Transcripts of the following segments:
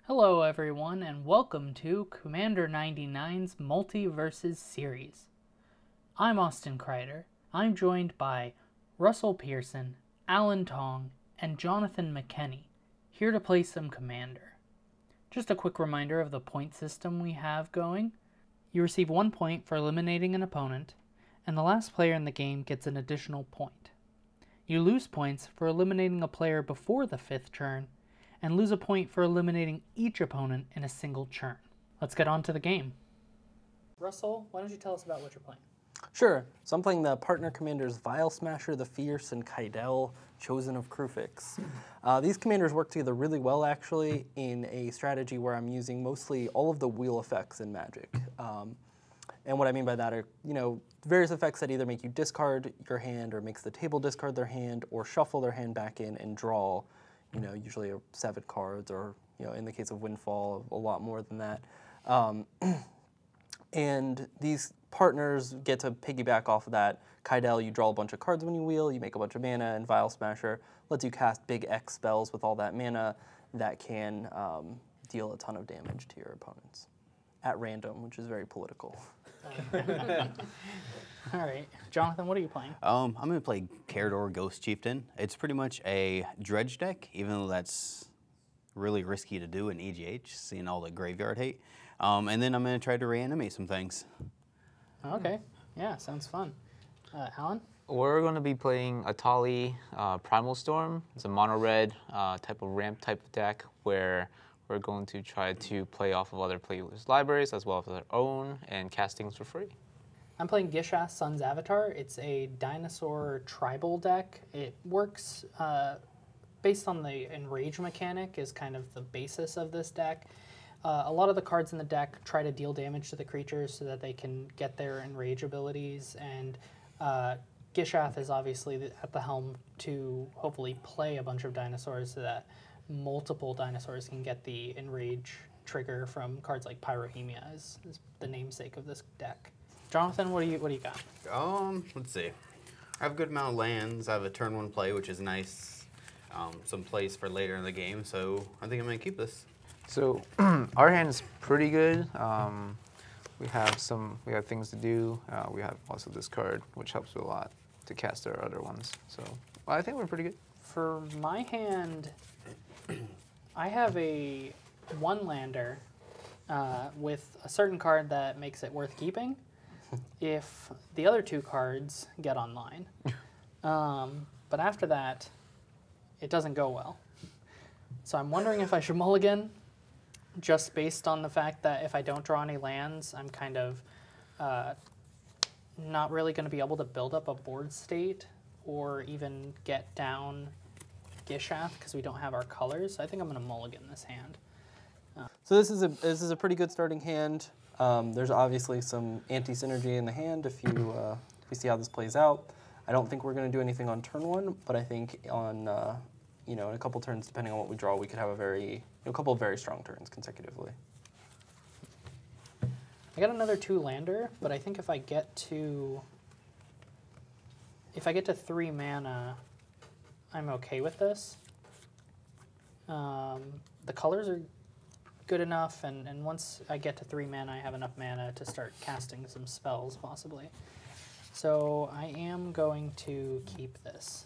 Hello everyone and welcome to Commander 99's Multi-Versus series. I'm Austin Crider. I'm joined by Russell Pearson, Alan Tong, and Jonathon McKenney, here to play some Commander. Just a quick reminder of the point system we have going. You receive 1 point for eliminating an opponent, and the last player in the game gets an additional point. You lose points for eliminating a player before the 5th turn, and lose a point for eliminating each opponent in a single turn. Let's get on to the game. Russell, why don't you tell us about what you're playing? Sure. So I'm playing the partner commanders Vial, Smasher, the Firece, and Kydele, chosen of Kruphix. These commanders work together really well, actually, in a strategy where I'm using mostly all of the wheel effects in Magic. And what I mean by that are, various effects that either make you discard your hand or makes the table discard their hand or shuffle their hand back in and draw usually 7 cards, or in the case of Windfall, a lot more than that. And these partners get to piggyback off of that. Kydele, you draw a bunch of cards when you wheel, you make a bunch of mana, and Vial Smasher lets you cast big X spells with all that mana that can deal a ton of damage to your opponents at random, which is very political. All right. Jonathon, what are you playing? I'm going to play Karador Ghost Chieftain. It's pretty much a dredge deck, even though that's really risky to do in EGH, seeing all the graveyard hate. And then I'm going to try to reanimate some things. Okay. Yeah, sounds fun. Alan? We're going to be playing Etali Primal Storm. It's a mono-red type of ramp type of deck where we're going to try to play off of other players' libraries as well as our own and cast things for free. I'm playing Gishath, Sun's Avatar. It's a dinosaur tribal deck. It works based on the enrage mechanic is kind of the basis of this deck. A lot of the cards in the deck try to deal damage to the creatures so that they can get their enrage abilities, and Gishath is obviously at the helm to hopefully play a bunch of dinosaurs so that multiple dinosaurs can get the enrage trigger from cards like Pyrohemia is the namesake of this deck. Jonathon, what do you got? Let's see. I have a good amount of lands. I have a turn 1 play, which is nice. Some plays for later in the game, so I think I'm going to keep this. So our hand is pretty good. We have things to do. We have also this card, which helps a lot to cast our other ones. So I think we're pretty good. For my hand, I have a 1-lander with a certain card that makes it worth keeping if the other 2 cards get online. But after that, it doesn't go well. So I'm wondering if I should mulligan, just based on the fact that if I don't draw any lands, I'm kind of not really going to be able to build up a board state or even get down Gishath because we don't have our colors. So I think I'm going to mulligan this hand. So this is a pretty good starting hand. There's obviously some anti-synergy in the hand if we see how this plays out. I don't think we're going to do anything on turn 1, but I think on in a couple turns, depending on what we draw, we could have a couple of very strong turns consecutively. I got another 2-lander, but I think if I get to 3 mana, I'm okay with this. The colors are good enough, and once I get to 3 mana, I have enough mana to start casting some spells, possibly. So I am going to keep this.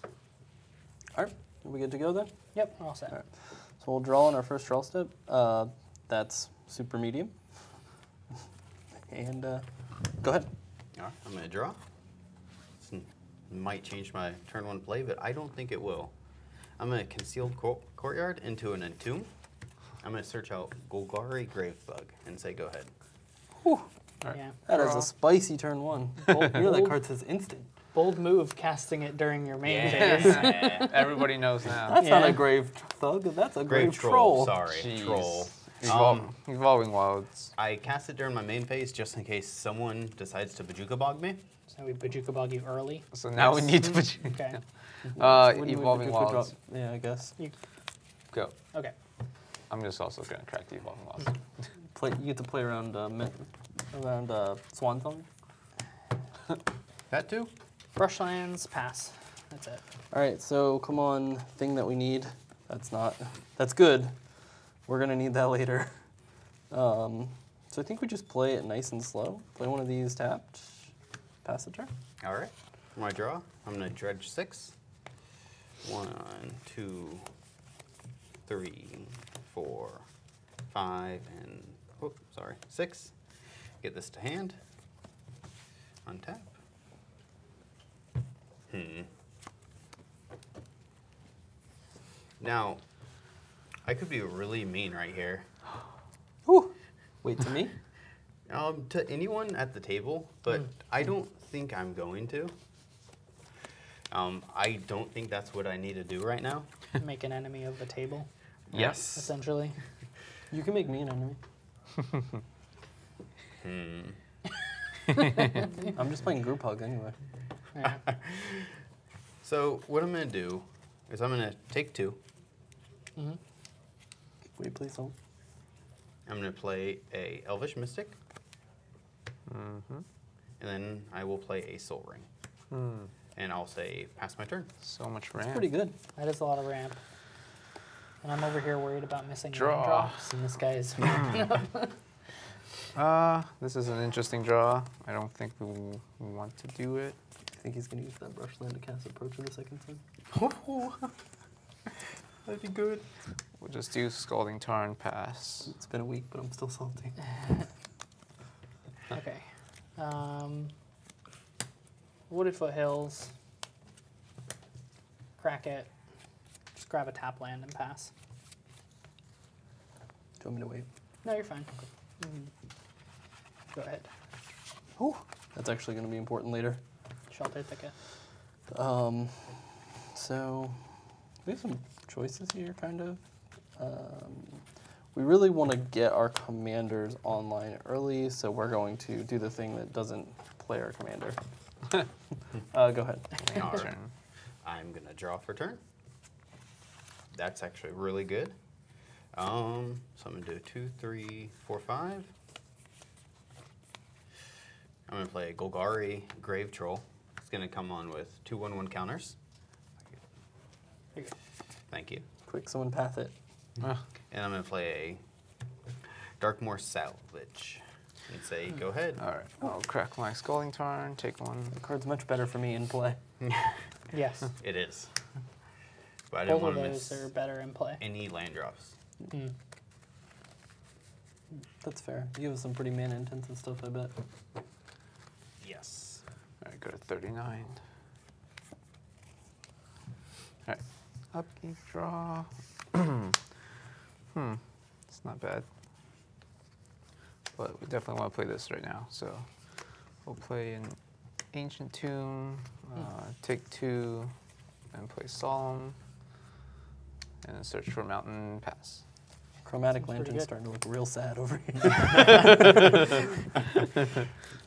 All right, are we good to go then? Yep, we're all set. All right. So we'll draw on our first draw step. That's super medium. And go ahead. All right, I'm going to draw. This might change my turn 1 play, but I don't think it will. I'm going to Concealed Courtyard into an Entomb. I'm going to search out Golgari Gravebug and say go ahead. Whew. Right. Yeah. That is a spicy turn 1. That card says instant. Bold move casting it during your main phase. Everybody knows now. That's not a grave thug, that's a grave troll. Sorry, Jeez. troll. Evolving Wilds. I cast it during my main phase just in case someone decides to Bajuka Bog me. So we Bajuka Bog you early. So now we need to Bajuka. Okay. Evolving Wilds. Yeah, I guess. Go. Okay. I'm just also going to track the Evolving Wilds. You get to play around Swan Song. That too? Brushlands, pass. That's it. All right, so come on, thing that we need. That's good. We're gonna need that later. So I think we just play it nice and slow. Play one of these tapped, pass the turn. All right. For my draw, I'm gonna dredge 6. 1, 2, 3, 4, 5, and 6. Get this to hand. Untap. Now, I could be really mean right here. Whew. Wait, to me? To anyone at the table, but I don't think I'm going to. I don't think that's what I need to do right now. Make an enemy of the table, Yes. essentially. You can make me an enemy. I'm just playing group hug anyway. Yeah. So what I'm going to do is I'm going to take 2. Wait, please don't. I'm going to play a Elvish Mystic. And then I will play a Soul Ring. And I'll say, pass my turn. So much That's ramp. pretty good. That is a lot of ramp. And I'm over here worried about missing Draw. land drops, and this guy is This is an interesting draw. I don't think we want to do it. I think he's gonna use that brush land to cast Approach for the second time. That'd be good. We'll just do Scalding Tarn, pass. It's been a week, but I'm still salty. Okay. Wooded Foothills. Crack it. Just grab a tap land and pass. Do you want me to wait? No, you're fine. Go ahead. Whew. That's actually gonna be important later. Shelter Thicket. So we have some choices here, kind of. We really want to get our commanders online early, so we're going to do the thing that doesn't play our commander. Go ahead. All right. Turn. I'm going to draw for turn. That's actually really good. So I'm going to do 2, 3, 4, 5. I'm going to play Golgari Grave Troll. It's going to come on with 2/1/1 counters. Here you go. Thank you. Quick, someone path it. And I'm going to play a Darkmoor Salvage. And say, go ahead. All right. I'll crack my Scalding Tarn, take 1. The card's much better for me in play. Yes. It is. But I didn't Both of want to those miss are better in play. any land drops. That's fair. You have some pretty mana intensive stuff, I bet. Yes. All right, go to 39. All right. Upkeep, draw. It's not bad. But we definitely want to play this right now. So we'll play an Ancient Tomb, take 2, and play Solemn, and then search for Mountain, pass. Chromatic Seems pretty Lantern's good. starting to look real sad over here.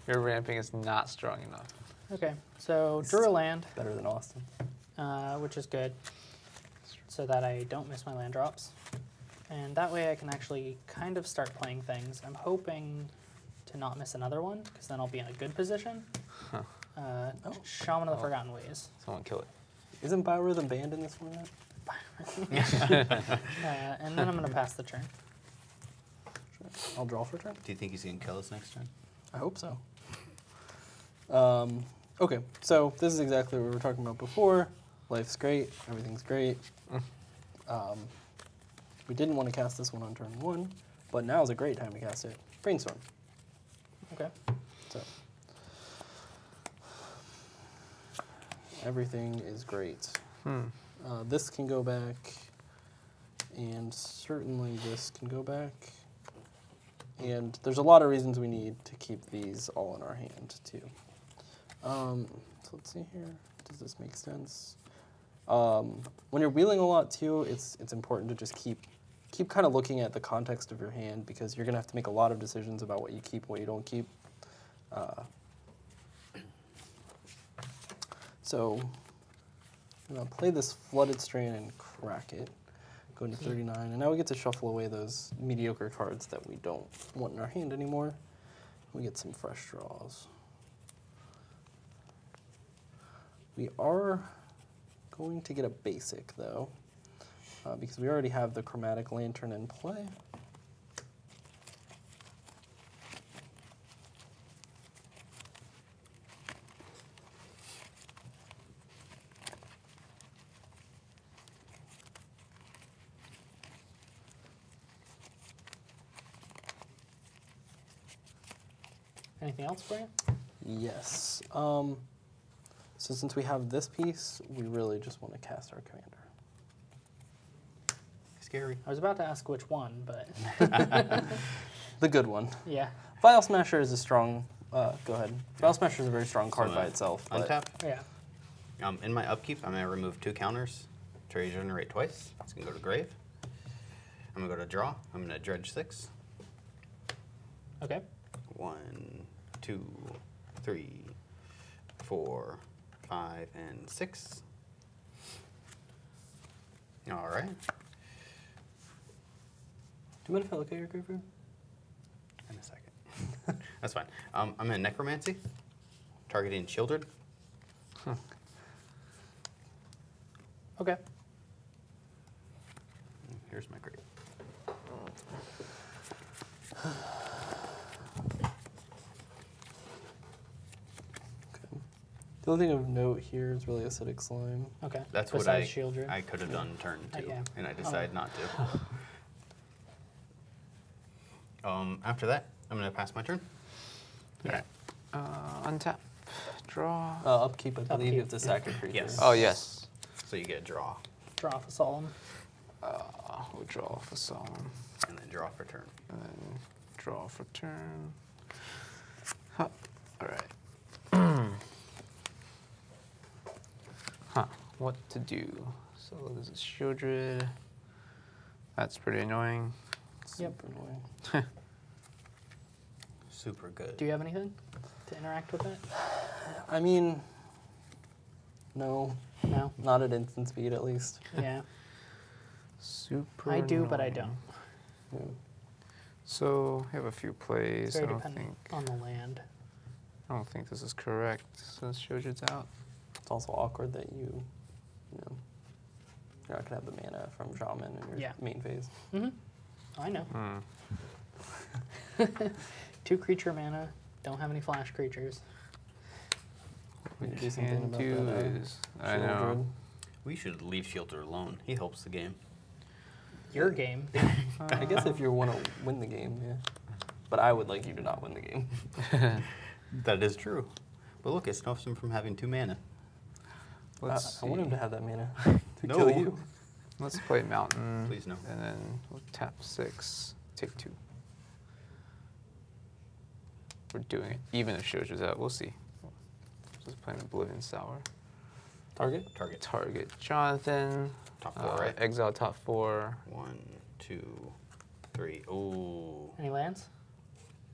Your ramping is not strong enough. Okay, so drew a land, Better than Austin. which is good, so that I don't miss my land drops. And that way I can actually kind of start playing things. I'm hoping to not miss another one, because then I'll be in a good position. Shaman of the Forgotten Ways. Someone kill it. Isn't Biorhythm banned in this format? And then I'm going to pass the turn. I'll draw for a turn. Do you think he's going to kill us next turn? I hope so. Okay, so this is exactly what we were talking about before. Life's great, everything's great. We didn't want to cast this one on turn 1, but now is a great time to cast it. Brainstorm. Okay. So everything is great. This can go back, and certainly this can go back. And there's a lot of reasons we need to keep these all in our hand, too. So let's see here. Does this make sense? When you're wheeling a lot, too, it's important to just keep kind of looking at the context of your hand, because you're going to have to make a lot of decisions about what you keep and what you don't keep. So I'm going to play this Flooded Strand and crack it. Go into 39, and now we get to shuffle away those mediocre cards that we don't want in our hand anymore. We get some fresh draws. We are going to get a basic, though. because we already have the Chromatic Lantern in play. Anything else for you? Yes. So since we have this piece, we really just want to cast our commander. Scary. I was about to ask which one, but The good one. yeah. Vial Smasher is a strong. Go ahead. Vial Smasher is a very strong card So, by itself. But Untap. Yeah. In my upkeep, I'm going to remove 2 counters to regenerate twice. It's going to go to grave. I'm going to go to draw. I'm going to dredge 6. Okay. 1, 2, 3, 4, 5, and 6. All right. Do you mind if I look at your graveyard? In a second. That's fine. I'm in Necromancy, targeting Shieldred. Okay. Here's my grave. The only thing of note here is really Acidic Slime. Okay. That's Besides what Shieldred. I could have done turn 2, yeah. and I decided not to. After that, I'm going to pass my turn. Yeah. Untap, draw. Upkeep, I believe you have Upkeep, to sack a creature. Yes. Oh, yes. So you get a draw, Draw for Solemn. We'll draw for Solemn. and then draw for turn. And then draw for turn. Huh. All right. Huh. What to do? So this is Shieldred. That's pretty annoying. Super annoying. Super good. Do you have anything to interact with it? I mean, no, No. not at instant speed at least. Yeah. Super I do, but I annoying. don't. Yeah. So I have a few plays. It's I very don't dependent think on the land. this is correct since Shieldred's out. It's also awkward that you're not gonna have the mana from Shaman in your Yeah. main phase. Mm-hmm. I know. Hmm. 2 creature mana. Don't have any flash creatures. We What need we to do something can about do that, is, I know. We should leave Shieldred alone. He helps the game. Your game. I guess if you want to win the game, yeah. But I would like you to not win the game. That is true. But look, it stops him from having 2 mana. Let's I want him see. to have that mana to No. kill you. Let's play Mountain. Please no. And then we'll tap 6, take 2. We're doing it. Even if Shieldred's out, we'll see. Just playing Oblivion Sour. Target? Target. Target Jonathon. Top 4, right? Exile top 4. 1, 2, 3. Ooh. Any lands?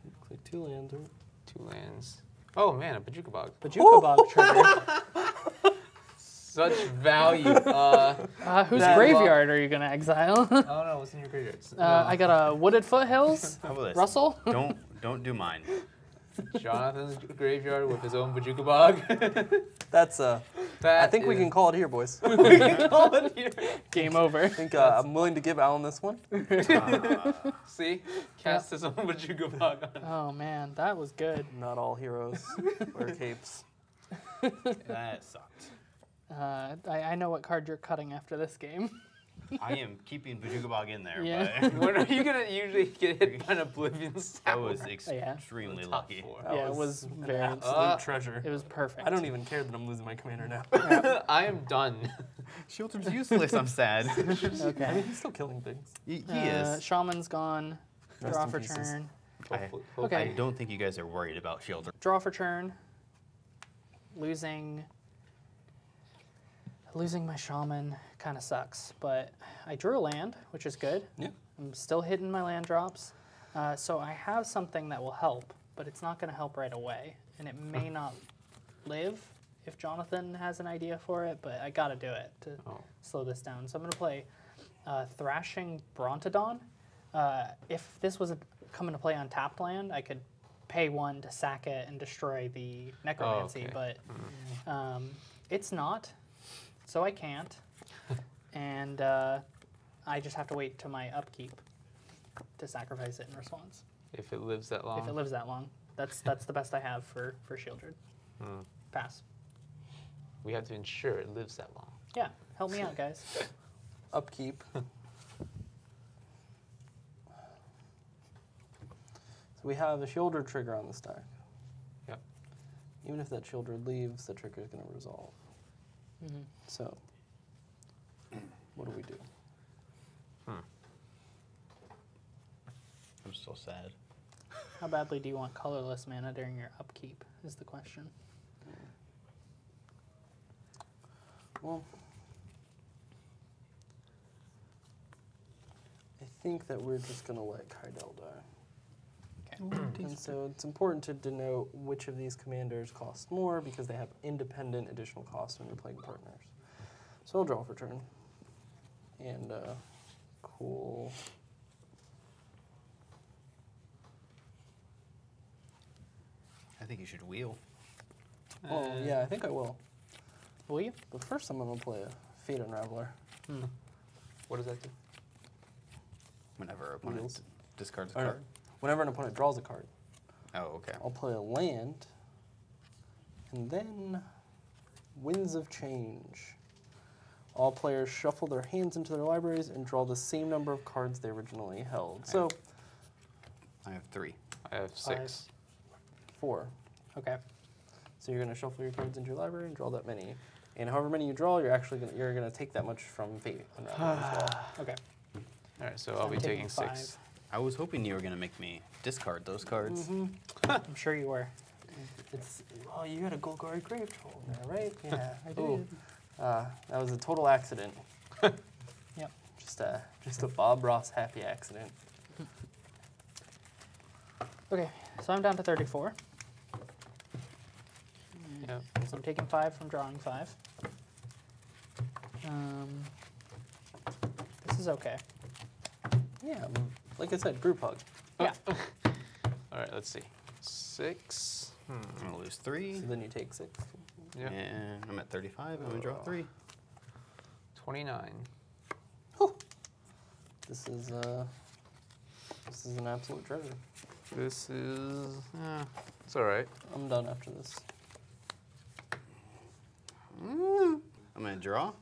Looks like 2 lands, right? 2 lands. Oh man, a Bajuka Bog. Bajuka Bog trigger. Such value. Whose That graveyard are you going to exile? Oh no, what's in your graveyard? I got a Wooded Foothills. How about this? Russell? Don't do mine. Jonathan's graveyard with his own Bajuka Bog. That's I think we can call it here, boys. I we can call it here. Game over. think I'm willing to give Alan this one. See? Cast his own Bajuka Bog on. Oh man, that was good. Not all heroes wear capes. That sucked. I know what card you're cutting after this game. I am keeping Bajuka Bog in there, Yeah. but When are you gonna usually get hit by an Oblivion that Sour? was Yeah. extremely Top lucky. 4. That Yeah, it was an very- absolute treasure. It was perfect. I don't even care that I'm losing my commander now. I am done. Shieldred's useless. I'm sad. I mean, Okay. he's still killing things. He is. Shaman's gone. Rest Draw in for pieces. turn. I Okay. don't think you guys are worried about Shieldred. Draw for turn. Losing my Shaman kind of sucks, but I drew a land, which is good. Yeah. I'm still hitting my land drops. So I have something that will help, but it's not going to help right away. And it may not live if Jonathon has an idea for it, but I got to do it to slow this down. So I'm going to play Thrashing Brontodon. If this was coming to play on tapped land, I could pay 1 to sack it and destroy the Necromancy, okay. but it's not, so I can't. And I just have to wait till my upkeep to sacrifice it in response. If it lives that long. If it lives that long. That's the best I have for Shieldred. Pass. We have to ensure it lives that long. Yeah, help me out, guys. Upkeep. So we have a Shieldred trigger on the stack. Yep. Even if that Shieldred leaves, the trigger is going to resolve. So, what do we do? I'm so sad. How badly do you want colorless mana during your upkeep is the question. Well, I think that we're just going to let Kydele die. Okay. And so it's important to denote which of these commanders cost more because they have independent additional costs when you're playing partners. So I'll draw for turn. And cool. I think you should wheel. Oh, yeah, I think I will. Will you? But first I'm going to play a Fate Unraveler. What does that do? Whenever opponent Wheels. discards a Or no, card. whenever an opponent draws a card, Oh, okay. I'll play a land, and then Winds of Change. All players shuffle their hands into their libraries and draw the same number of cards they originally held. So, I have 3. I have 6. 4. Okay. So you're going to shuffle your cards into your library and draw that many. And however many you draw, you're gonna take that much from Fate Unraveler as well. Okay. All right, so I'll I'm be taking 6. 5. I was hoping you were going to make me discard those cards. I'm sure you were. It's, oh, you had a Golgari Grave Troll in there, right? Yeah, I did. Ooh. That was a total accident. Yep. Just a Bob Ross happy accident. Okay, so I'm down to 34. Yep. So I'm taking 5 from drawing 5. This is okay. Yeah, like I said, group hug. Yeah. All right, let's see. 6. I'm going to lose 3. So then you take 6. Yeah. And I'm at 35. I'm going to draw 3. 29. This is an absolute treasure. This is, it's all right. I'm done after this. I'm going to draw.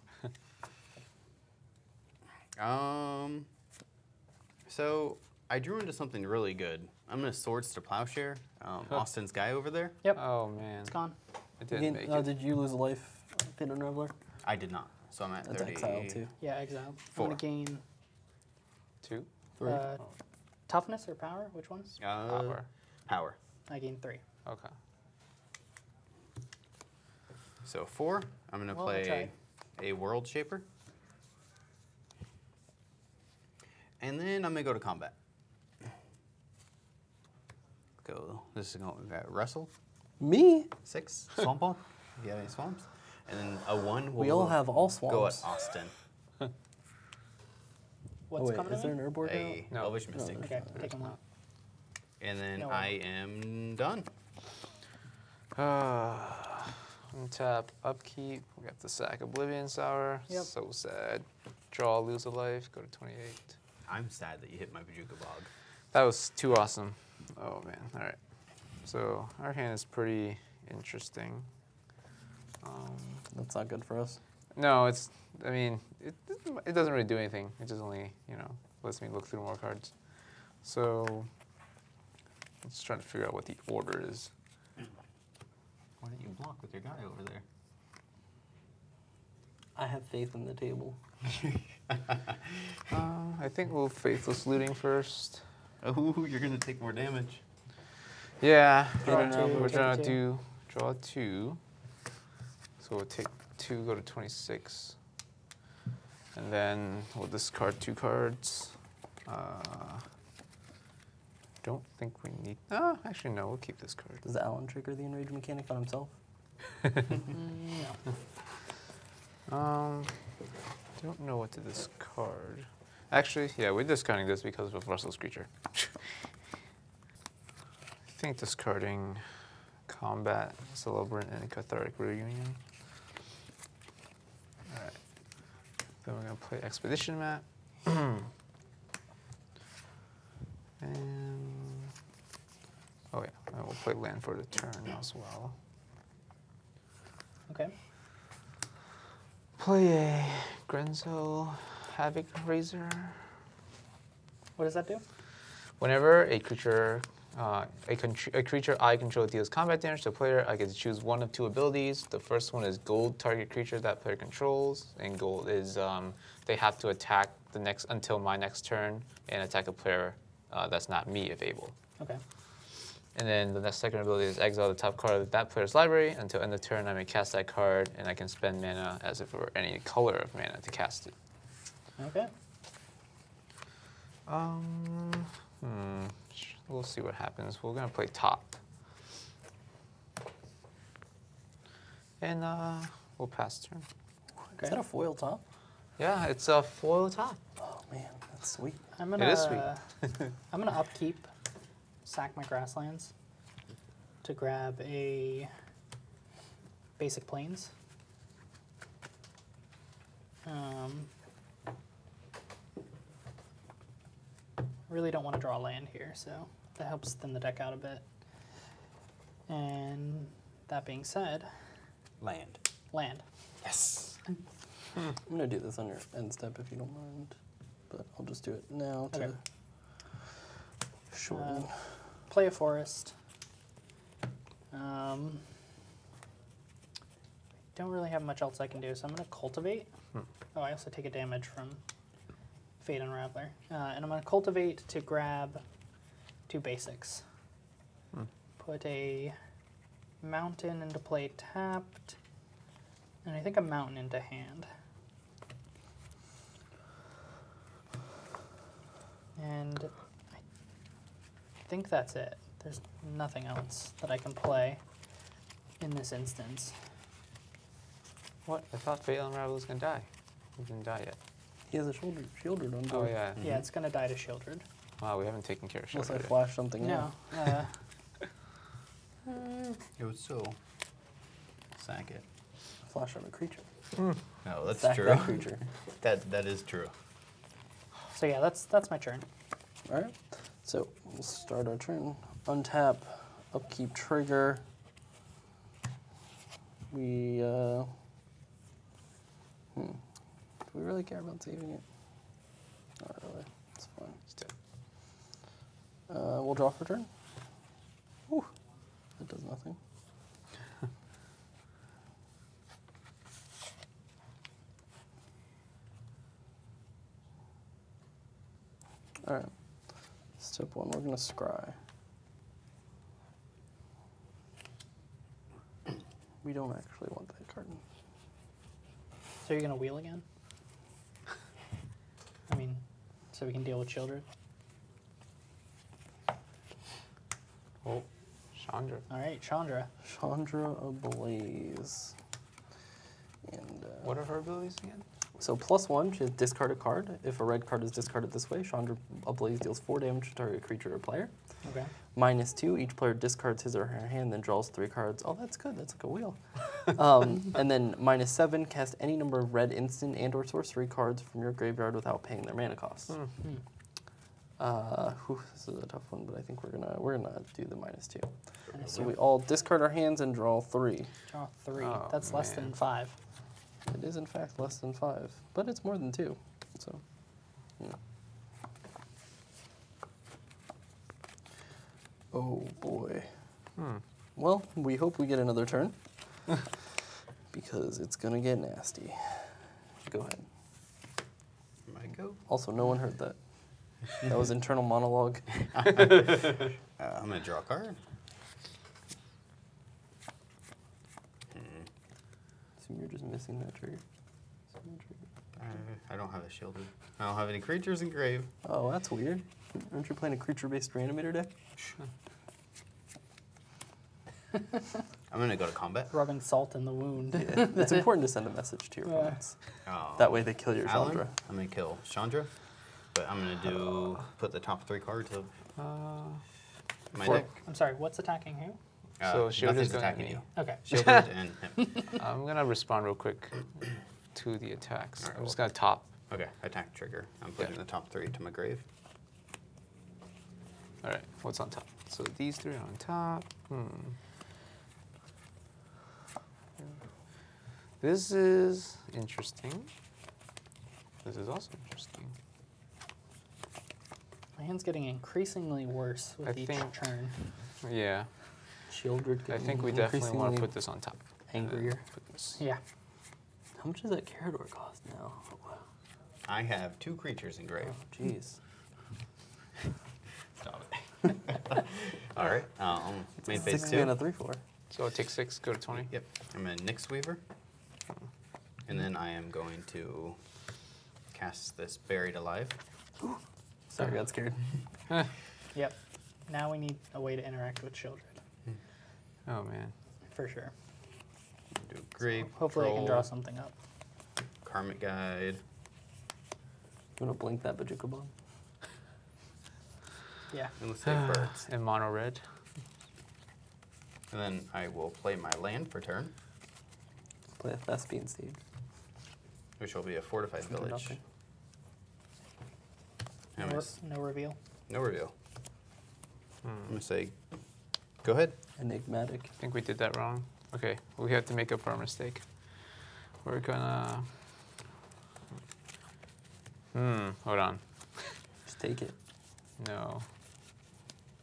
So I drew into something really good. I'm going to Swords to Plowshare. Austin's guy over there. Yep. Oh, man. It's gone. It didn't make it. Did you lose a life, Fate Unraveler? I did not. So I'm at That's 30. exiled too. Yeah, exiled. 4. I'm going to gain 2. 3. toughness or power. Which ones? Power. Power. I gain 3. Okay. So 4. I'm going to Well, I'll play a World Shaper. And then I'm going to go to combat. Go. This is going to wrestle. Me? 6. Swamp Ball. If you have any swamps. And then a 1 will We all have all go at swamps. Austin. What's coming is to there me? an Urborg A No. Elvish Mystic. Okay, taking 1. And then No. I am done. Untap, upkeep. We got the sack Oblivion Sour. Yep. So sad. Draw, lose a life, go to 28. I'm sad that you hit my Bajuka Bog. That was too awesome. Oh, man. All right. So our hand is pretty interesting. That's not good for us. No, it doesn't really do anything. It just only, lets me look through more cards. So let's try to figure out what the order is. Why didn't you block with your guy over there? I have faith in the table. I think we'll Faithless Looting first. Oh, you're going to take more damage. Yeah, Draw we're two, gonna take do draw 2. So we'll take 2, go to 26. And then we'll discard 2 cards. Don't think we need. Actually, no, we'll keep this card. Does Alan trigger the Enrage mechanic on himself? No. Don't know what to discard. Actually, yeah, we're discarding this because of Russell's creature. I think discarding Combat, Celebrant, and Cathartic Reunion. Alright. Then we're going to play Expedition Map. And oh yeah, I will play land for the turn as well. Okay. Play a Grenzo Havoc Razor. What does that do? Whenever a creature, a creature I control deals combat damage to a player, I get to choose one of two abilities. The first one is gold, target creature that player controls, and gold is they have to attack the next until my next turn and attack a player that's not me if able. Okay. And then the next second ability is exile the top card of that player's library. Until end of turn, I may cast that card, and I can spend mana as if it were any color of mana to cast it. Okay. We'll see what happens. We're gonna play top, and we'll pass turn. Is that a foil top? Yeah, it's a foil top. Oh man, that's sweet. I'm gonna, It is sweet. I'm gonna upkeep, sack my grasslands to grab a basic plains. Really don't want to draw land here, so that helps thin the deck out a bit. And that being said, Land. land. Yes. I'm gonna do this on your end step if you don't mind, but I'll just do it now to Okay. shorten. Play a forest. Don't really have much else I can do, so I'm going to cultivate. Oh, I also take a damage from Fate Unraveler. And I'm going to cultivate to grab 2 basics. Put a mountain into play tapped, and I think a mountain into hand. And I think that's it. There's nothing else that I can play in this instance. What? I thought Fate Unravel was gonna die. He didn't die yet. He has a shielded on Oh board. yeah. Yeah, it's going to die to Shieldred. Wow, we haven't taken care of Unless I Shieldred. flash something No. out. It was so. Sack it. Flash out a creature. No, that's Sack true. that creature. That is true. So yeah, that's my turn. All right. So we'll start our turn. Untap, upkeep trigger. We do we really care about saving it? Not really. It's fine. We'll draw for turn. Whew. That does nothing. All right. Step 1, we're gonna scry. We don't actually want that card. So you're going to wheel again? I mean, so we can deal with Shieldred? Oh, Chandra. All right, Chandra. Chandra Ablaze. And What are her abilities again? so +1, she discard a card. If a red card is discarded this way, Chandra Ablaze deals 4 damage to target creature or player. Okay. -2, each player discards his or her hand, then draws 3 cards. Oh, that's good. That's like a wheel. And then -7, cast any number of red instant and/or sorcery cards from your graveyard without paying their mana costs. This is a tough one, but I think we're gonna do the -2. So we all discard our hands and draw 3. Draw 3. Oh, That's less than man. 5. It is in fact less than 5, but it's more than 2. So, yeah. Oh boy. Well, we hope we get another turn because it's gonna get nasty. Go ahead. Might go. Also, no one heard that. That was internal monologue. I'm gonna draw a card. So you're just missing that trigger. I don't have a shielded. I don't have any creatures in grave. Oh, that's weird. Aren't you playing a creature-based reanimator deck? I'm gonna go to combat. Rubbing salt in the wound. Yeah. It's important to send a message to your Yeah. opponents. Oh. That way they kill your Alan, Chandra. I'm gonna kill Chandra, but I'm gonna put the top 3 cards of my deck. I'm sorry, what's attacking who? So Shieldred's nothing's going attacking at me. you. Okay. Shielded and him. I'm gonna respond real quick to the attacks. Alright, I'm just gonna top Okay, attack trigger. I'm putting the top 3 to my grave. All right, what's on top? So these 3 are on top. This is interesting. This is also interesting. My hand's getting increasingly worse with each turn. Yeah. Shieldred. I think we definitely want to put this on top. Angrier. Put this. Yeah. How much does that Karador cost now? Oh, wow. I have 2 creatures in grave. Oh, jeez. Stop it. All right. Main phase 6 2. mana 3/4. So take 6, go to 20. Yep. I'm a Nyx Weaver. And then I am going to cast this Buried Alive. Sorry, I got scared. Yep. Now we need a way to interact with children. Oh man. For sure. Do Grave Hopefully I can draw Patrol, something up. Karmic Guide. You want to blink that Bajika Bomb? Yeah. And let's take birds. And mono red. And then I will play my land for turn, Play a Thespian Seed. which will be a fortified For village. nothing. I'm gonna No reveal. no reveal. I'm going to say, go ahead. Enigmatic. I think we did that wrong. Okay, we have to make up for our mistake. We're gonna. Hold on. Just take it. No.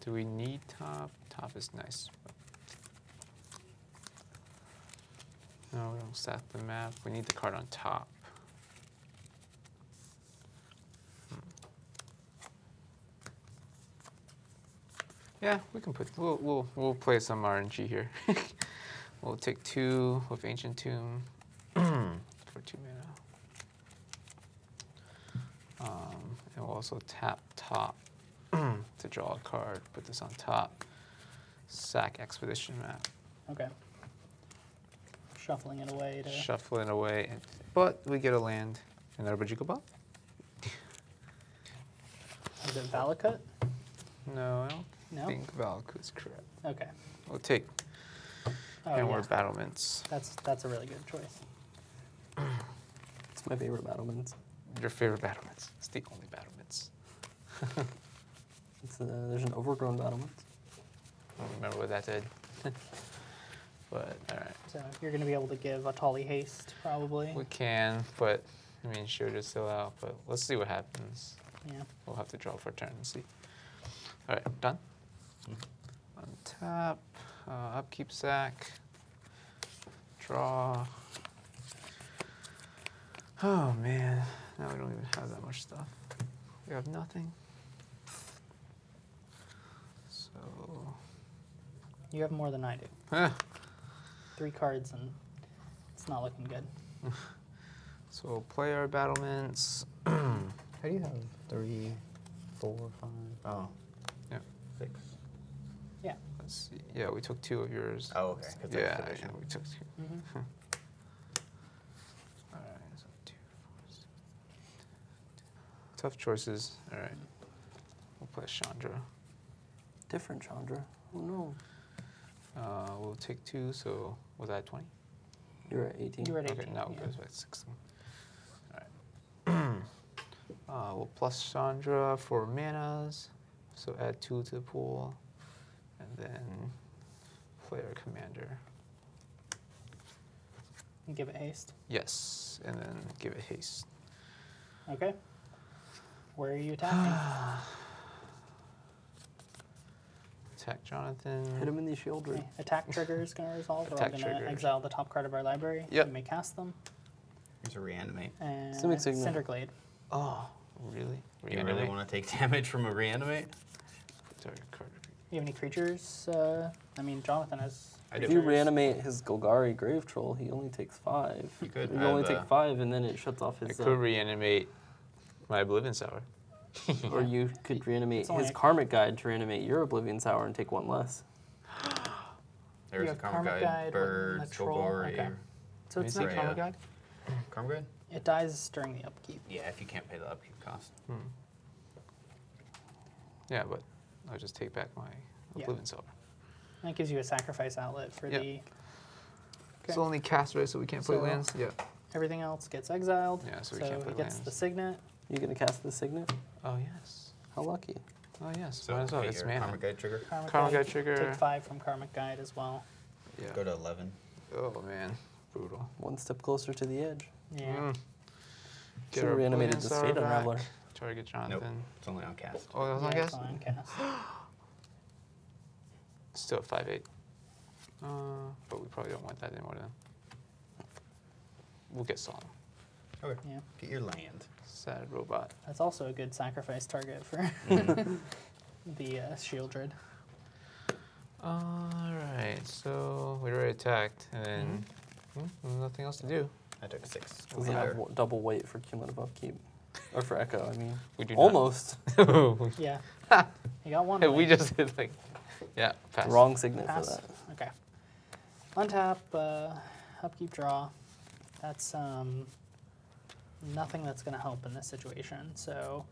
Do we need top? Top is nice. No, we don't stack the map. We need the card on top. Yeah, we can put. We'll play some RNG here. We'll take 2 with Ancient Tomb for 2 mana. And we'll also tap top to draw a card. Put this on top. Sack Expedition map. Okay. Shuffling it away to. Shuffle it away, but we get a land. Another Bajika Bomb? Is it Valakut? No, I don't No? think Valakut's correct. Okay. We'll take Oh, and yeah. we're battlements. That's a really good choice. It's my favorite battlements. Your favorite battlements. It's the only battlements. There's an overgrown battlements. I don't remember what that did. But, alright. So you're going to be able to give Etali haste, probably. We can, but, I mean, Shieldred's still out, but let's see what happens. Yeah. We'll have to draw for a turn and see. Alright, done? Untap, upkeep sack, draw. Oh man, now we don't even have that much stuff. We have nothing. So, You have more than I do. eh. 3 cards, and it's not looking good. So we'll play our battlements. How do you have 3, 4, 5? Oh. Yeah. 6. Yeah. Let's see. Yeah, we took 2 of yours. Oh, okay. 'cause that's Yeah, division. we took 2. Mm-hmm. Alright, so 2, 4, 6. Tough choices. Alright. We'll play Chandra. Different Chandra. Oh no. We'll take 2, so was that 20? You're at 18. You were at 18. Okay, now it yeah. goes back to 16. Alright. We'll plus Chandra for manas, so add 2 to the pool, and then play our commander. And give it haste. Yes, and then give it haste. Okay. Where are you attacking? Attack Jonathon. Hit him in the Shieldred. Okay. Attack trigger is going to resolve. We're Attack going to triggers. exile the top card of our library. Yep. You may cast them. Here's a reanimate. And Simic Signal. Cinderglade. Oh, really? Do you really want to take damage from a reanimate? Target card. You have any creatures? I mean, Jonathon has. I do. If you reanimate his Golgari Grave Troll, he only takes 5. You could. You I only have, take 5, and then it shuts off I his. could reanimate my Oblivion Sour. Or you could reanimate It's only his a- Karmic Guide to reanimate your Oblivion Sour and take 1 less. There's You a have Karmic Guide, bird, a troll. Golgari. Okay. So it's Can not. you see Karmic Guide? Karmic Guide? It dies during the upkeep. Yeah, if you can't pay the upkeep cost. Yeah, but I'll just take back my Yeah. Oblivion Sour. And that gives you a sacrifice outlet for Yep. the. It's only cast, right? So we can't play So- lands? Yeah. Everything else gets exiled. Yeah, so we can't he play gets lands. the Signet. You gonna cast the Signet? Oh, yes. How lucky. Oh, yes. So Might as well. hit It's your mana. Karmic Guide trigger. Karmic Guide trigger. Take 5 from Karmic Guide as well. Yeah. Go to 11. Oh, man. Brutal. One step closer to the edge. Yeah. Get Should've our reanimated Brilliant this Sorrow Fate back. Unraveler. Try to get Nope. Jonathon. It's only on cast. Oh, that was on Yeah, guess? it's on cast. Still at 5/8. But we probably don't want that anymore then. We'll get Solemn. Okay. Yeah. Get your land. Sad robot. That's also a good sacrifice target for the Shieldred. Alright, so we already attacked, and then nothing else to do. I took 6. Does it have double weight for cumulative upkeep? Or for Echo, I mean. We do Almost. not. Yeah. You got one. Hey, we way. just did like, yeah, pass. Wrong Signet Pass. for that. Okay. Untap, upkeep, draw. That's nothing that's going to help in this situation. So,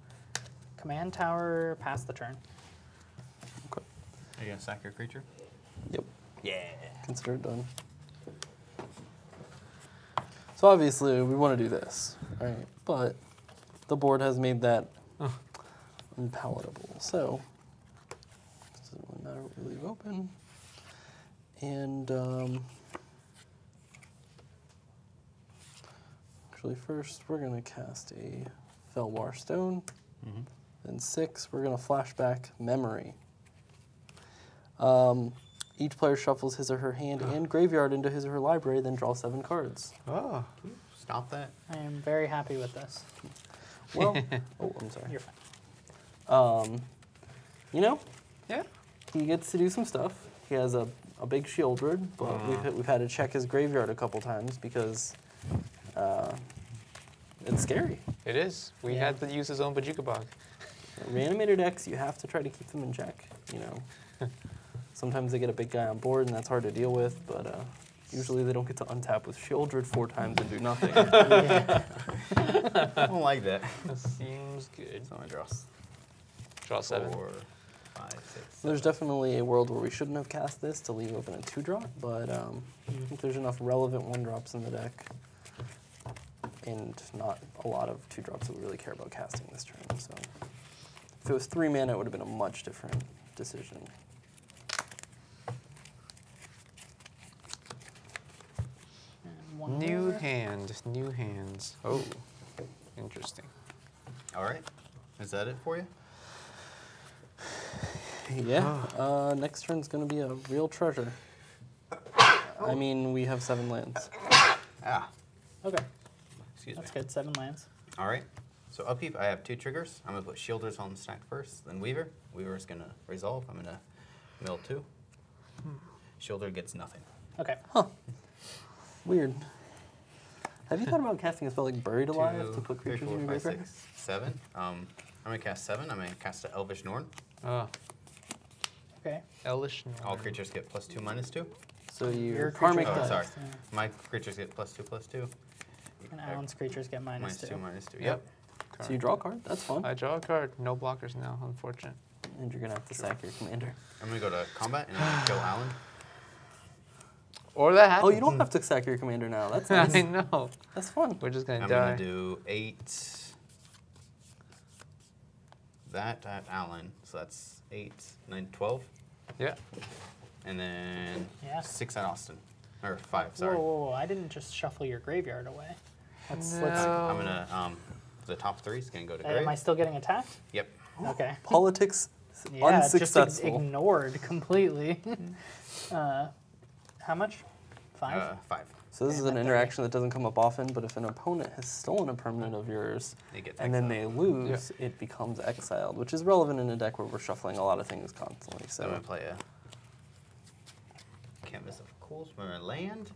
command tower, pass the turn. Okay. Are you going to sack your creature? Yep. Yeah. Consider it done. So obviously we want to do this, right? But the board has made that unpalatable. So this is one matter we leave open. And actually first we're going to cast a Felwar Stone. Then 6, we're going to flashback Memory. Each player shuffles his or her hand and graveyard into his or her library, then draw 7 cards. Oh. Stop that. I am very happy with this. Well, oh, I'm sorry. You're fine. You know, Yeah. he gets to do some stuff. He has a big Shieldred, but we've had to check his graveyard a couple times because it's scary. It is. We Yeah. had to use his own Bajuka Bog. Reanimated decks, you have to try to keep them in check, you know. Sometimes they get a big guy on board and that's hard to deal with, but usually they don't get to untap with Shieldred 4 times and do nothing. I don't like that. Seems good. So I draw Draw 7. 4, 5, 6. There's definitely a world where we shouldn't have cast this to leave open a 2-drop, but I think there's enough relevant 1-drops in the deck and not a lot of 2-drops that we really care about casting this turn. So if it was 3 mana, it would have been a much different decision. And one New more. hand. New hands. Oh. Interesting. All right. Is that it for you? Yeah, next turn's gonna be a real treasure. I mean, we have 7 lands. Ah. Okay, Excuse that's me. good. 7 lands. All right. So upkeep, I have 2 triggers. I'm going to put Shielders on the stack first, then Weaver. Weaver's going to resolve. I'm going to mill 2. Shielder gets nothing. Okay. Weird. Have you thought about casting a spell like Buried Alive 2, to put 3, creatures 4, in your 5, graveyard? 6, 7. I'm going to cast 7. I'm going to cast an Elvish Norn. Oh. Okay. Elish. All creatures get +2, -2. So Your your creature Karmic Oh, does. Guide. sorry. My creatures get +2, +2. And Alan's creatures get -2. -2. Yep. So you draw a card. That's fun. I draw a card. No blockers now, unfortunate. And you're gonna have to sack your commander. I'm going to go to combat and I'm going to kill Alan. Or that Oh, happens. you don't have to sack your commander now. That's nice. I know. That's fun. We're just gonna I'm die. going to do 8. That at Alan. So that's 8, 9, 12. Yeah. And then Yeah. 6 at Austin. Or 5, sorry. Whoa, whoa, whoa! I didn't just shuffle your graveyard away. Let's. No. I'm going to, the top 3 is going to go to grave. Am I still getting attacked? Yep. Okay. Politics Yeah, unsuccessful. just ignored completely. How much? 5? 5. So this is Okay, an that interaction that doesn't come up often, but if an opponent has stolen a permanent of yours They get and then they exiled. lose, it becomes exiled, which is relevant in a deck where we're shuffling a lot of things constantly. So I'm So going to play a Canvas of Cools for a land.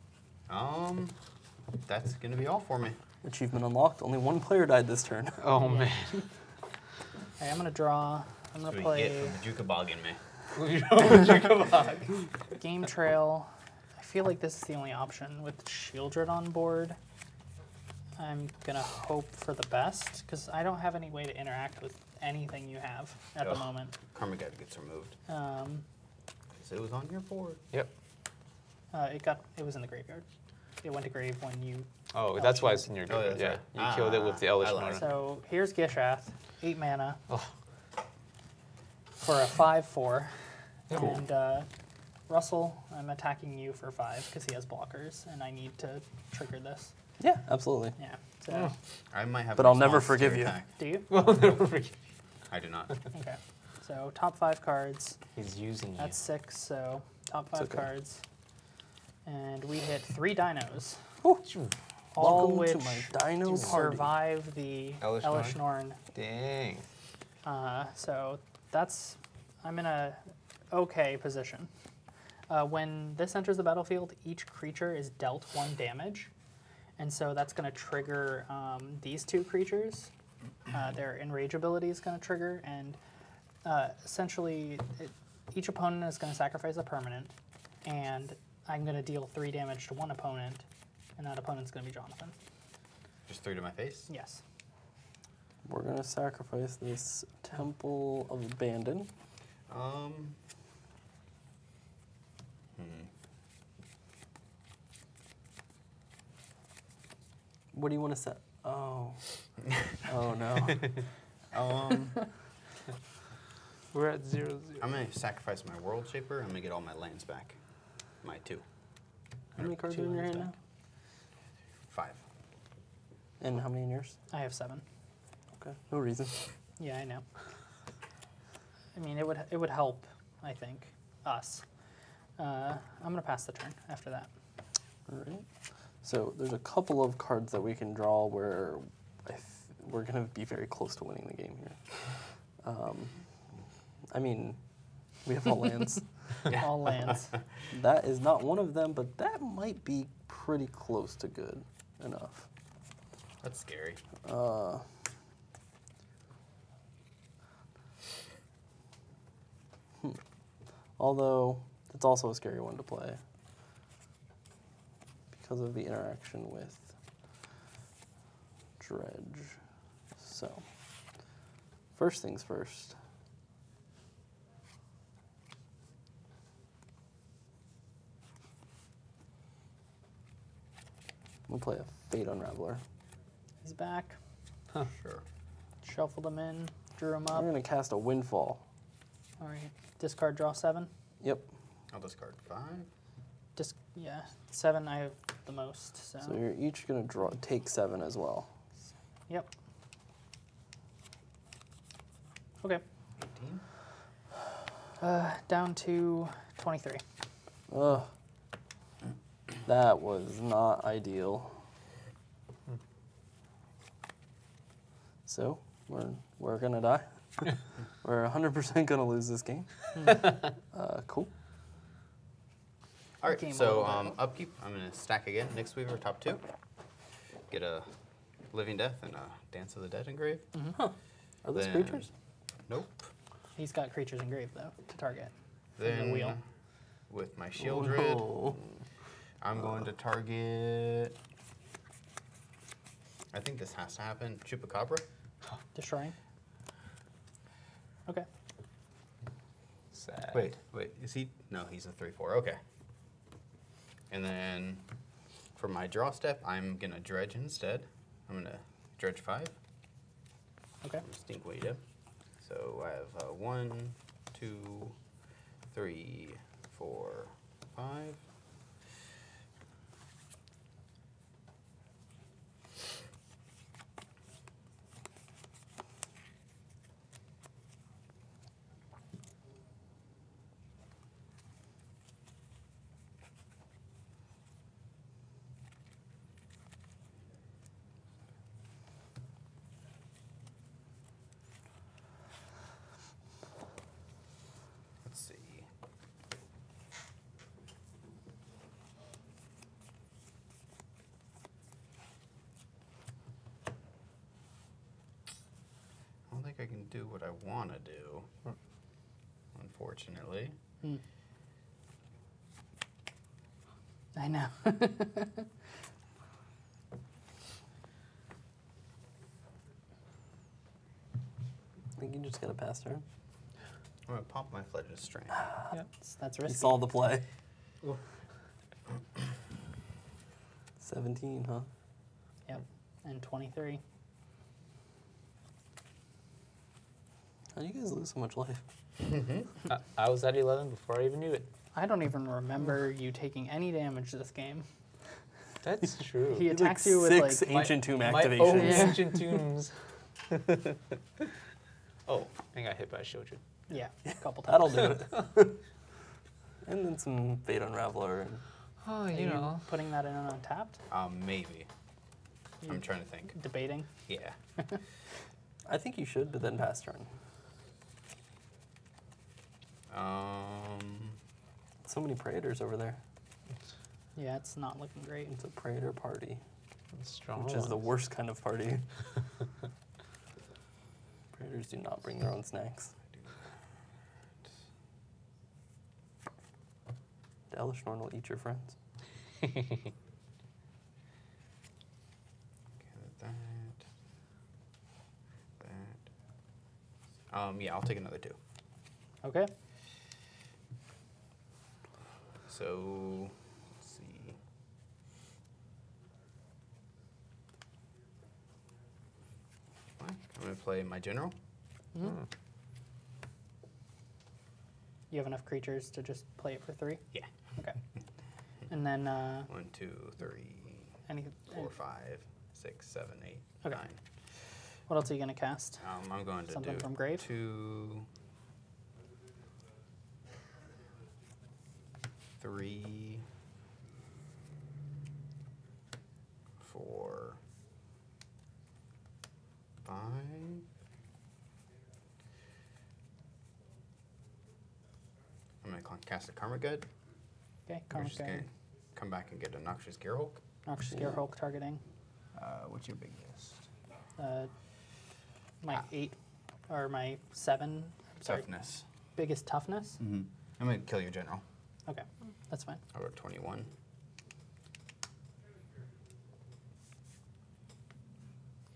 That's going to be all for me. achievement unlocked. Only 1 player died this turn. Oh man. Hey, I'm gonna draw. I'm That's gonna what you play get from Jukabogging me. Game Trail. I feel like this is the only option with Shieldred on board. I'm gonna hope for the best because I don't have any way to interact with anything you have at the Ugh. moment. Karma Guide gets removed. 'Cause it was on your board. Yep. It was in the graveyard. It went to grave when you Oh, that's why it's in your graveyard. that's Yeah, right. you killed it with the Elvish I lied. Mortar. So here's Gishath, 8 mana Oh. for a 5/4. And Russell, I'm attacking you for 5 because he has blockers, and I need to trigger this. Yeah, absolutely. Yeah. So I might have. But a I'll never response to forgive your you. attack. do you? Well, never forget. I do not. Okay. So top 5 cards. He's using you. That's 6. So top 5 okay. cards. And we hit 3 dinos. Whew. All Welcome which to my dino party. survive the Elesh Elesh Norn. Dang. So that's, I'm in a okay position. When this enters the battlefield, each creature is dealt 1 damage. And so that's going to trigger these 2 creatures. Their enrage ability is going to trigger, and essentially each opponent is going to sacrifice a permanent, and I'm going to deal 3 damage to 1 opponent, and that opponent's going to be Jonathon. Just 3 to my face. Yes. We're going to sacrifice this Temple of Abandon. What do you want to set? Oh. Oh, no. We're at 0-0. I'm gonna sacrifice my World Shaper. I'm gonna get all my lands back. My 2. How many cards are 2 in your hand lands now? 5. And how many in yours? I have 7. Okay. No reason. Yeah, I know. I mean, it would help, I think, us. I'm going to pass the turn after that. All right. So there's a couple of cards that we can draw where we're going to be very close to winning the game here. I mean, we have all lands. All lands. That is not one of them, but that might be pretty close to good enough. That's scary. Although, it's also a scary one to play because of the interaction with Dredge. So, first things first. We'll play a Fate Unraveler. He's back. Sure. Shuffled him in. Drew him up. We're going to cast a Windfall. All right. Discard, draw 7. Yep. I'll discard 5. Yeah, 7 I have the most. So, So you're each going to take 7 as well. yep. Okay. 18. Down to 23. Ugh. That was not ideal. So, we're gonna die. We're 100% gonna lose this game. Cool. All right. Game So over. upkeep. I'm gonna stack again. Nyx Weaver top 2. Get a Living Death and a Dance of the Dead engraved. Are those Then- creatures? Nope. He's got creatures engraved, though, to target. Then wheel. with my Shieldred, Oh, I'm going to target. I think this has to happen. Chupacabra. Destroying. Okay. Sad. Wait. Is he? No, he's a 3/4. Okay. And then for my draw step, I'm gonna dredge instead. I'm gonna dredge 5. Okay. Stink weight up. So I have 1, 2, 3, 4, 5. Let's see. I don't think I can do what I want to do, unfortunately. I know. I think you just gotta pass turn. I'm gonna pop my Fledge of Strength. Yep. That's You risky. saw the play. 17, huh? and 23. How do you guys lose so much life? I was at 11 before I even knew it. I don't even remember you taking any damage this game. That's true. He Like attacks you with 6 like Ancient Tomb My own activations. Yeah. ancient tombs. Oh, I got hit by a children. yeah, a couple times. That'll do it. And then some Fate Unraveler. And Oh, Are you know. putting that in on untapped? Maybe. I'm trying to think. Debating. Yeah. I think you should, but then pass turn. So many Praetors over there. Yeah, it's not looking great. It's a Praetor party, Strong. which is the worst kind of party. Praetors do not bring their own snacks. The Elishnorn will eat your friends. Okay, that. Yeah, I'll take another 2. Okay. So, let's see. I'm going to play my general. You have enough creatures to just play it for 3? Yeah. Okay. And then 1, 2, 3, any 4, 5, 6, 7, 8, Okay. 9. what else are you gonna cast? I'm going to Something do from grave? 2, 3, 4, 5. I'm going to cast a Karma Good. Okay, We're Karmic just going Guide. to come back and get a Noxious Gearhulk. Noxious Gearhulk targeting. What's your biggest? My 8 or my 7. Sorry, Toughness. biggest toughness. Mm-hmm. I'm going to kill your general. Okay, that's fine. I'll go 21.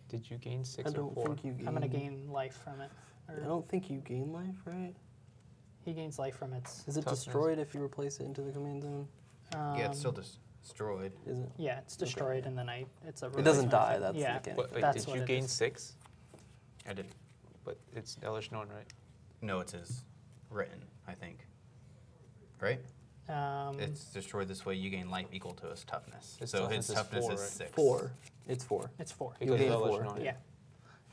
Did you gain 6 I or don't 4? think you gain. I'm gonna gain life from it. I don't think you gain life, right? He gains life from its. Is it Toughness. destroyed if you replace it into the command zone? Yeah, it's still Um, destroyed. Is it? Yeah, it's destroyed, and then it's a. It doesn't replacement die. thing. That's yeah. the mechanic. Wait, That's did what you it gain is. 6? I did. But it's Elishnorn, right? No, it says written, I think. Right? It's destroyed this way. You gain life equal to his toughness. His so toughness his is toughness 4, is right? 6. 4. It's 4. It's 4. You Because gain of 4. Elishnorn. Yeah.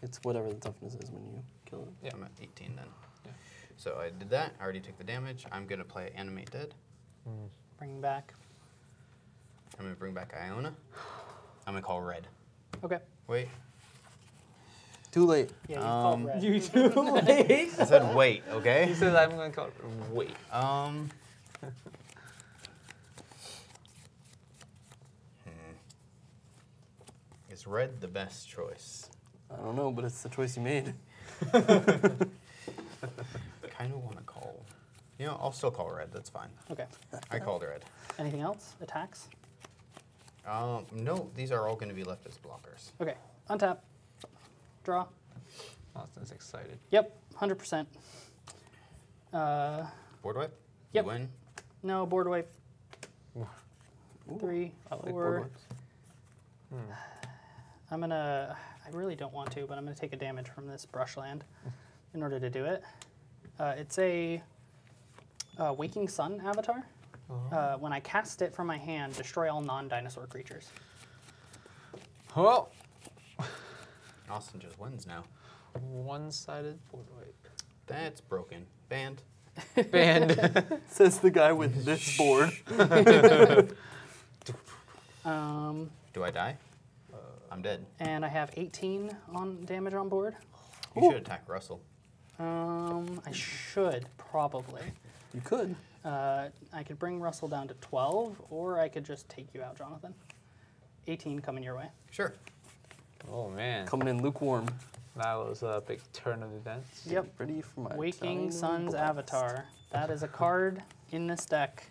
It's whatever the toughness is when you kill it. Yeah. I'm at 18 then. Yeah. So I did that. I already took the damage. I'm going to play Animate Dead. Bringing back. I'm going to bring back Iona. I'm going to call red. Okay. Wait. Too late. Yeah, you called red. You too late. I said wait, He okay? says I'm going to call it. Wait. Is red the best choice? I don't know, but it's the choice you made. I kind of want to call. You know, I'll still call red. That's fine. Okay. I called red. Anything else? Attacks? No, these are all going to be left as blockers. Okay. Untap. Draw. Austin's excited. Yep. 100%. Board wipe? Yep. You win? No, board wipe. Ooh, 3, I like 4. board wipes. I'm gonna. I really don't want to, but I'm gonna take a damage from this brushland in order to do it. It's a Waking Sun avatar. When I cast it from my hand, destroy all non-dinosaur creatures. Well, Austin just wins now. one-sided board wipe. That's broken. Banned. Banned. Says the guy with this board. Do I die? I'm dead. And I have 18 on damage on board. You should attack Russell. I should probably. You could. I could bring Russell down to 12, or I could just take you out, Jonathan. 18 coming your way. Sure. Oh, man. Coming in lukewarm. That was a big turn of events. Yep. Ready for my Waking Italian Sun's blast. Avatar. That is a card in this deck.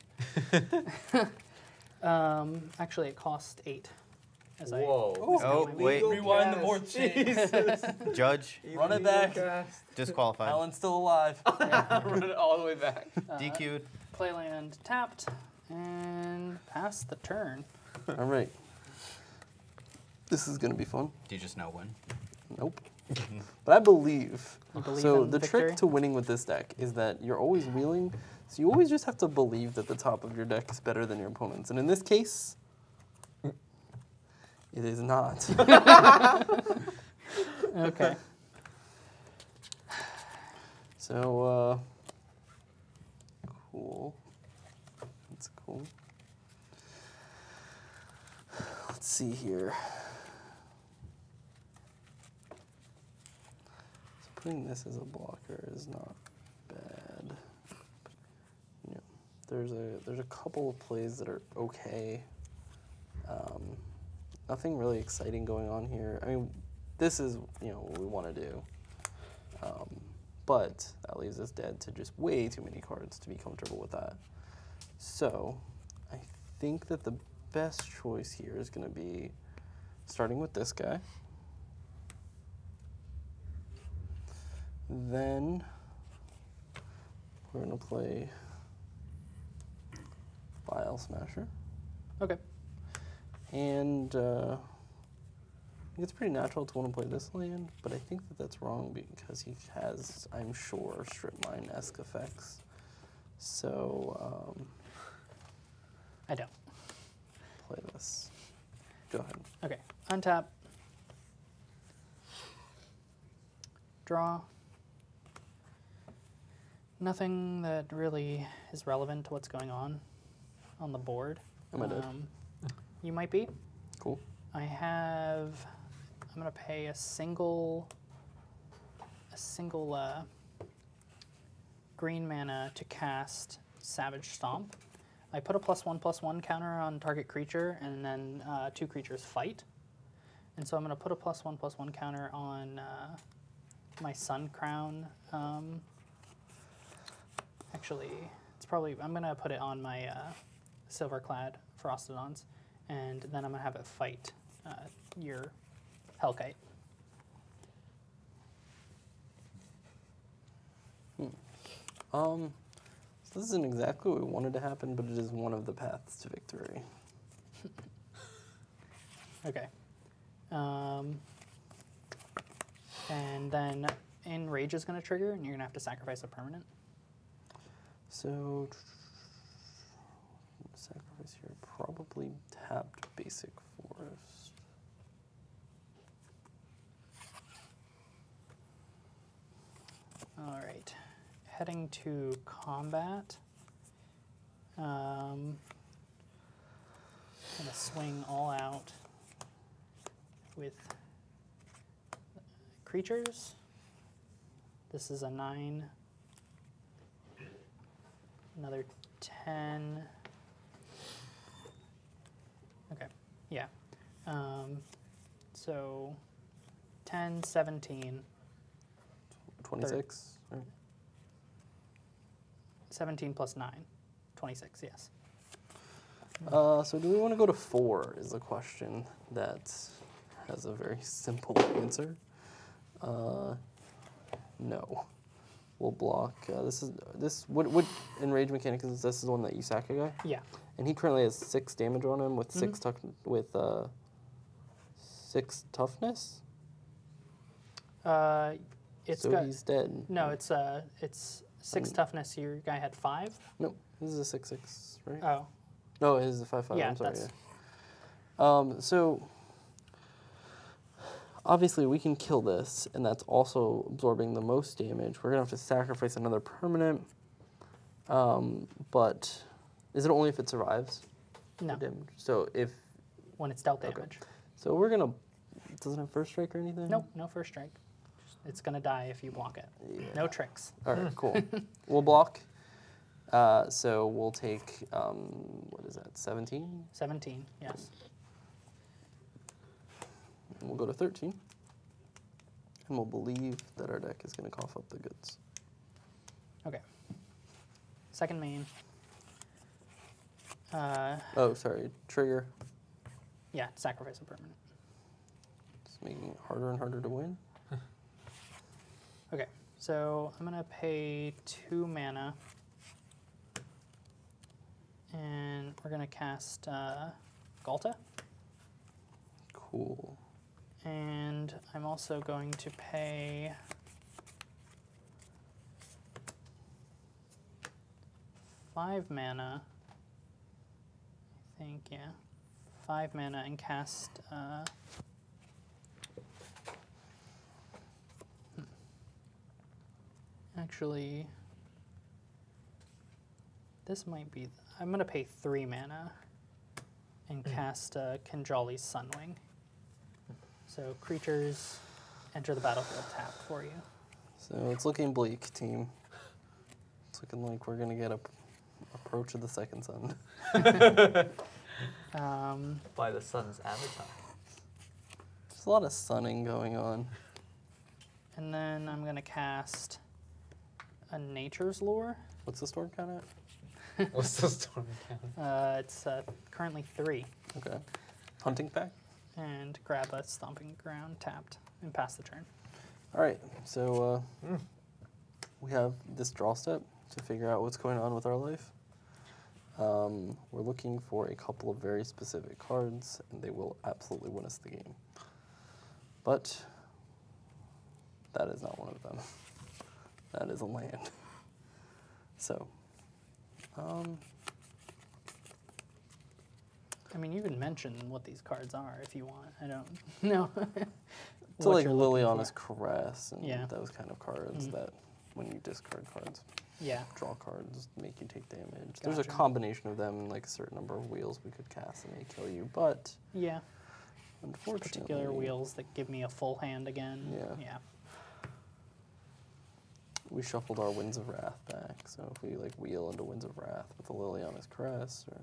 Actually, it costs 8. As Whoa. Oh, wait. Rewind the board. Judge. Run it back. Disqualified. Alan's still alive. Run it all the way back. DQ'd. Playland tapped and pass the turn. All right. This is going to be fun. Do you just know when? Nope. But I believe. You believe So in the victory? trick to winning with this deck is that you're always wheeling, so you always just have to believe that the top of your deck is better than your opponent's. And in this case, it is not. Okay. So, cool. That's cool. Let's see here. So putting this as a blocker is not bad. Yeah, there's a couple of plays that are okay. Nothing really exciting going on here. I mean, this is what we want to do. But that leaves us dead to just way too many cards to be comfortable with that. So I think that the best choice here is going to be starting with this guy. Then we're going to play Vial Smasher. Okay. And I think it's pretty natural to want to play this land, but I think that that's wrong because he has, I'm sure, strip mine-esque effects. So, I don't. play this. Go ahead. Okay. Untap. Draw. Nothing that really is relevant to what's going on the board. Am I dead? You might be. Cool. I'm gonna pay a single green mana to cast Savage Stomp. I put a +1/+1 counter on target creature, and then 2 creatures fight. And so I'm gonna put a +1/+1 counter on my Sun Crown. Actually, I'm gonna put it on my Silverclad Frostodons, and then I'm gonna have it fight your Hellkite. So this isn't exactly what we wanted to happen, but it is one of the paths to victory. Okay. And then Enrage is going to trigger, and you're going to have to sacrifice a permanent. So sacrifice here, probably tapped basic forest. All right. Heading to combat. I'm going to swing all out with creatures. This is a 9. Another 10. Okay, yeah. So 10, 17. 26. Right. 17 plus 9. 26, yes. So do we want to go to 4 is a question that has a very simple answer. No. We'll block. What enrage mechanic is this? This is the one that you sack a guy? Yeah. And he currently has 6 damage on him with 6 toughness. It's So got, he's dead. no, it's 6 toughness. Your guy had 5. Nope. This is a 6/6, right? Oh, No, it is a 5/5. Yeah, I'm sorry. that's- Yeah. So obviously we can kill this, and that's also absorbing the most damage. We're gonna have to sacrifice another permanent. But is it only if it survives? no. The damage? So if When it's dealt Okay. damage. so, we're gonna. Doesn't have first strike or anything. Nope, no first strike. It's gonna die if you block it. Yeah. No tricks. All right. Cool. We'll block. So we'll take what is that? 17. 17, yes. And we'll go to 13. And we'll believe that our deck is going to cough up the goods. Okay. Second main. Oh, sorry. Trigger. Yeah, sacrifice a permanent. It's making it harder and harder to win. Okay, so I'm gonna pay 2 mana. And we're gonna cast Galta. Cool. And I'm also going to pay 5 mana. I think, yeah. 5 mana and cast actually, this might be, I'm going to pay 3 mana and cast Kinjali's Sunwing. So creatures enter the battlefield tapped for you. So it's looking bleak, team. It's looking like we're going to get a Approach of the Second Sun. By the sun's avatar. There's a lot of sunning going on. And then I'm going to cast a Nature's Lure. What's the storm count at? What's the storm count? It's currently 3. Okay. Hunting pack? And grab a Stomping Ground tapped and pass the turn. All right, so we have this draw step to figure out what's going on with our life. We're looking for a couple of very specific cards, and they will absolutely win us the game. But that is not one of them. That is a land. So, I mean, you can mention what these cards are if you want. I don't know. so like Liliana's Caress and Yeah. those kind of cards that when you discard cards, Yeah. draw cards, make you take damage. There's a Gotcha. combination of them, and like a certain number of wheels we could cast and they kill you, but Yeah. unfortunately, Particular wheels that give me a full hand again. Yeah. Yeah. we shuffled our Winds of Wrath back. So if we like wheel into Winds of Wrath with the Liliana's Caress or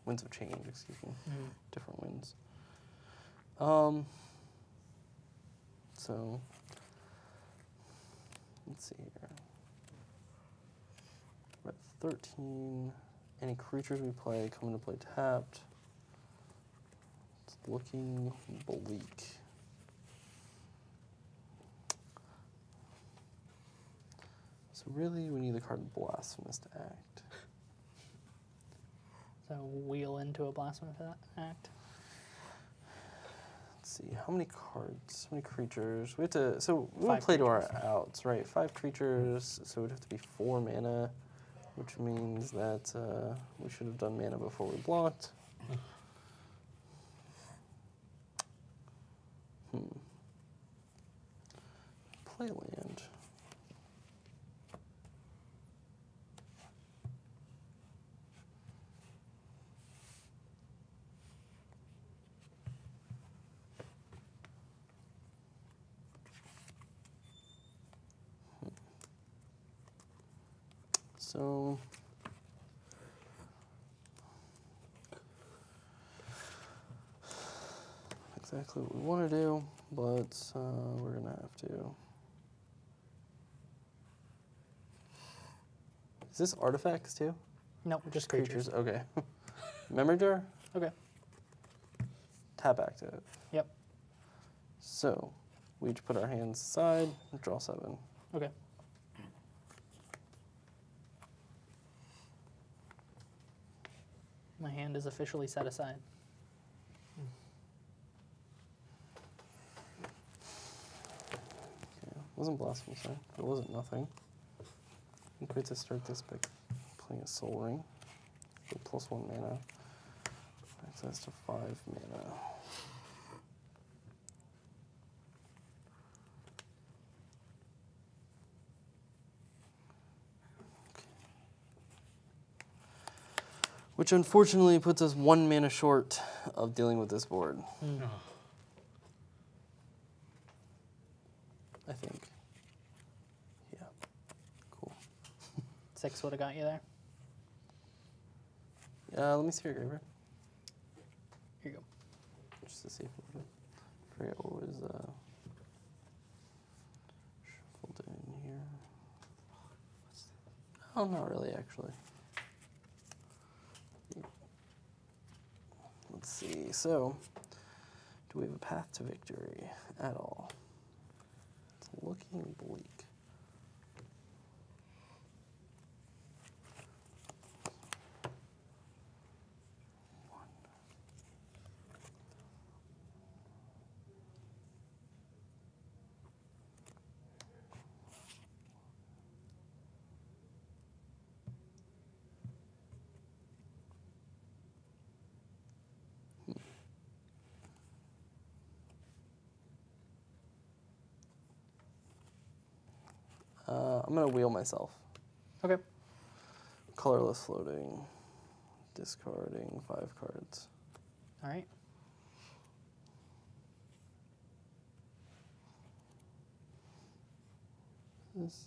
Winds of Change, excuse me, different winds. So let's see here. We're at 13. Any creatures we play come into play tapped. It's looking bleak. So really, we need the card Blasphemous to act. So wheel into a Blasphemous Act. Let's see, how many cards, how many creatures? We have to, so we would 5 play to our creatures. outs, right? 5 creatures, so it would have to be 4 mana, which means that we should have done mana before we blocked. Play land. So exactly what we want to do, but we're gonna have to. Is this artifacts too? Nope, just creatures. Okay. Memory jar. Okay. Tap active. Yep. So we each put our hands aside, draw 7. Okay. My hand is officially set aside. Okay. Wasn't blasphemous, right? It wasn't nothing. I'm going to start this by playing a Soul Ring. Go +1 mana. Access to 5 mana. Which unfortunately puts us 1 mana short of dealing with this board. I think. Yeah. Cool. 6 would have got you there. Let me see your graveyard. Here you go. Just to see if we forget what was shuffled in here. Oh, not really, actually. Let's see. So, do we have a path to victory at all? It's looking bleak. I'm going to wheel myself. Okay. Colorless floating. Discarding 5 cards. All right. This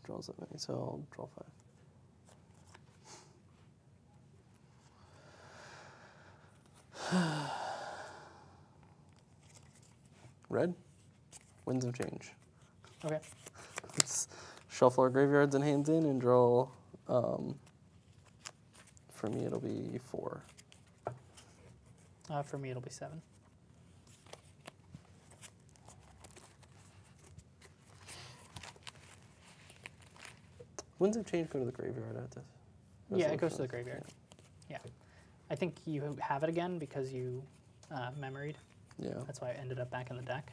draws that many, so I'll draw 5. Red. Winds of Change. Okay. Let's shuffle our graveyards and hands in and draw. For me, it'll be 4. For me, it'll be 7. Winds of Change go to the graveyard at this. Yeah, it goes to the graveyard. Yeah. I think you have it again because you memoried. Yeah. That's why it ended up back in the deck.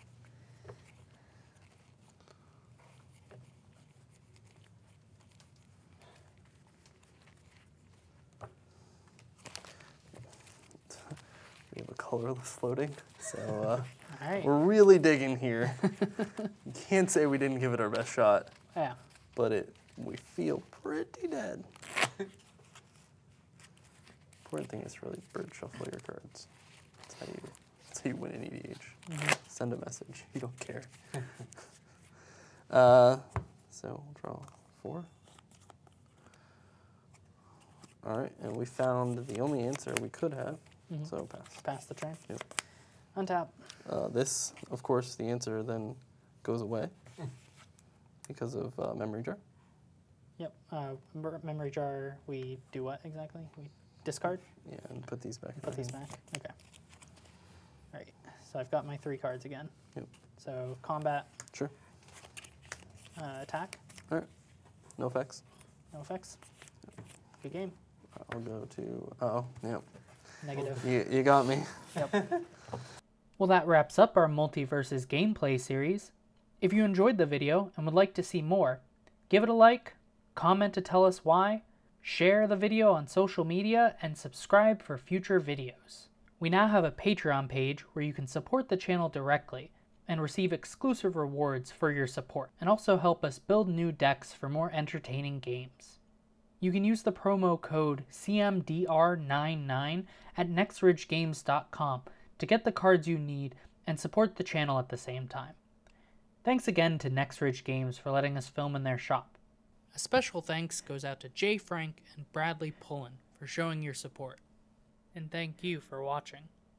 We have a colorless floating, so All right. we're really digging here. You can't say we didn't give it our best shot, Yeah. but we feel pretty dead. Important thing is to really bird shuffle your cards. That's how you win an EDH. Send a message. You don't care. So we'll draw 4. All right, and we found the only answer we could have, so pass. Pass the turn. Yep. Untap. This, of course, the answer then goes away because of memory jar. Yep. Memory jar, we do what exactly? We discard? Yeah, and put these back. in Put our these hand. back. Okay. All right. So I've got my 3 cards again. Yep. So combat, Sure. attack, All right. No effects. no effects. Good game. I'll go to. Oh, yep. Negative. You got me. Yep. Well, that wraps up our Multiverses gameplay series. If you enjoyed the video and would like to see more, give it a like, comment to tell us why, share the video on social media, and subscribe for future videos. We now have a Patreon page where you can support the channel directly and receive exclusive rewards for your support, and also help us build new decks for more entertaining games. You can use the promo code CMDR99 at nextridgegames.com to get the cards you need and support the channel at the same time. Thanks again to Nextridge Games for letting us film in their shop. A special thanks goes out to Jay Frank and Bradley Pullen for showing your support. And thank you for watching.